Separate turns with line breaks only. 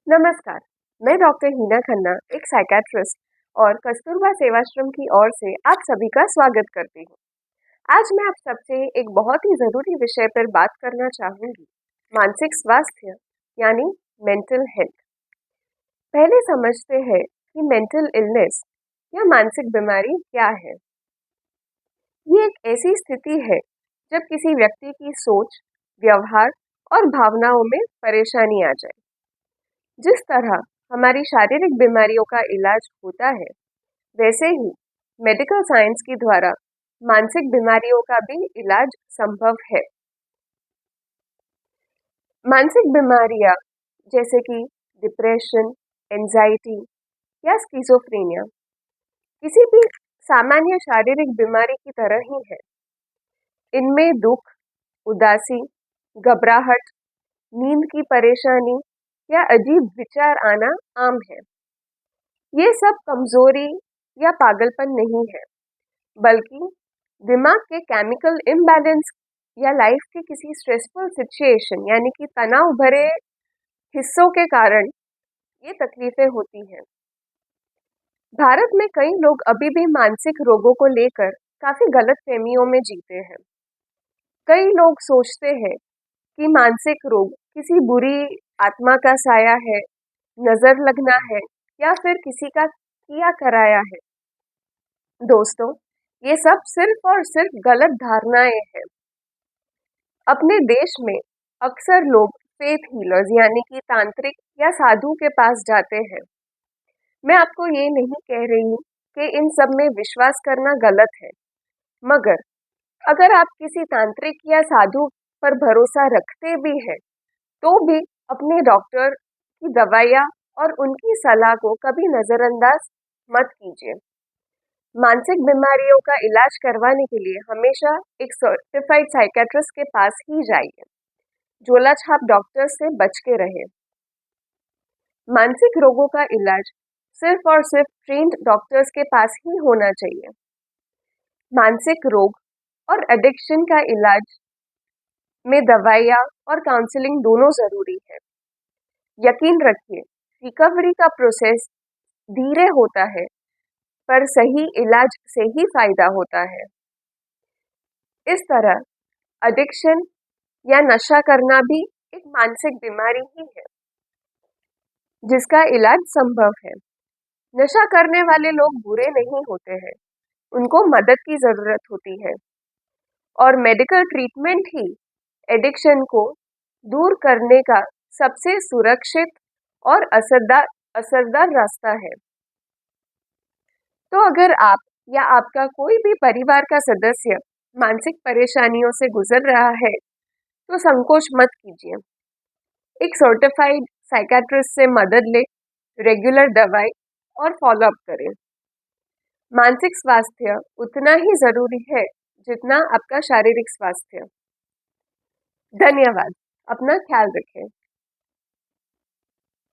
नमस्कार। मैं डॉक्टर हीना खन्ना, एक साइकेट्रिस्ट और कस्तूरबा सेवाश्रम की ओर से आप सभी का स्वागत करती हूँ। आज मैं आप सबसे एक बहुत ही ज़रूरी विषय पर बात करना चाहूँगी, मानसिक स्वास्थ्य यानी मेंटल हेल्थ। पहले समझते हैं कि मेंटल इलनेस या मानसिक बीमारी क्या है। ये एक ऐसी स्थिति है जब किसी व्यक्ति की सोच, व्यवहार और भावनाओं में परेशानी आ जाए। जिस तरह हमारी शारीरिक बीमारियों का इलाज होता है, वैसे ही मेडिकल साइंस के द्वारा मानसिक बीमारियों का भी इलाज संभव है। मानसिक बीमारियां जैसे कि डिप्रेशन, एंजाइटी या स्किज़ोफ्रेनिया किसी भी सामान्य शारीरिक बीमारी की तरह ही है। इनमें दुख, उदासी, घबराहट, नींद की परेशानी या अजीब विचार आना आम है। ये सब कमजोरी या पागलपन नहीं है, बल्कि दिमाग के केमिकल इम्बैलेंस या लाइफ के किसी स्ट्रेसफुल सिचुएशन यानी कि तनाव भरे हिस्सों के कारण ये तकलीफें होती हैं। भारत में कई लोग अभी भी मानसिक रोगों को लेकर काफी गलतफहमियों में जीते हैं। कई लोग सोचते हैं कि मानसिक रोग किसी बुरी आत्मा का साया है, नजर लगना है या फिर किसी का किया कराया है। दोस्तों, ये सब सिर्फ और सिर्फ गलत धारणाएं हैं। अपने देश में अक्सर लोग फेथ हीलर्स यानी कि तांत्रिक या साधु के पास जाते हैं। मैं आपको ये नहीं कह रही हूँ कि इन सब में विश्वास करना गलत है, मगर अगर आप किसी तांत्रिक या साधु पर भरोसा रखते भी हैं, तो भी अपने डॉक्टर की दवाइयाँ और उनकी सलाह को कभी नजरअंदाज मत कीजिए। मानसिक बीमारियों का इलाज करवाने के लिए हमेशा एक सर्टिफाइड साइकेट्रिस्ट के पास ही जाइए। झोला छाप डॉक्टर से बच के रहे। मानसिक रोगों का इलाज सिर्फ और सिर्फ ट्रेन्ड डॉक्टर्स के पास ही होना चाहिए। मानसिक रोग और एडिक्शन का इलाज में दवाइयाँ और काउंसलिंग दोनों जरूरी है। यकीन रखिए, रिकवरी का प्रोसेस धीरे होता है, पर सही इलाज से ही फायदा होता है। इस तरह एडिक्शन या नशा करना भी एक मानसिक बीमारी ही है, जिसका इलाज संभव है। नशा करने वाले लोग बुरे नहीं होते हैं, उनको मदद की जरूरत होती है और मेडिकल ट्रीटमेंट ही एडिक्शन को दूर करने का सबसे सुरक्षित और असरदार रास्ता है। तो अगर आप या आपका कोई भी परिवार का सदस्य मानसिक परेशानियों से गुजर रहा है, तो संकोच मत कीजिए। एक सर्टिफाइड साइकेट्रिस्ट से मदद ले, रेगुलर दवाई और फॉलोअप करें। मानसिक स्वास्थ्य उतना ही जरूरी है जितना आपका शारीरिक स्वास्थ्य। धन्यवाद। अपना ख्याल रखें।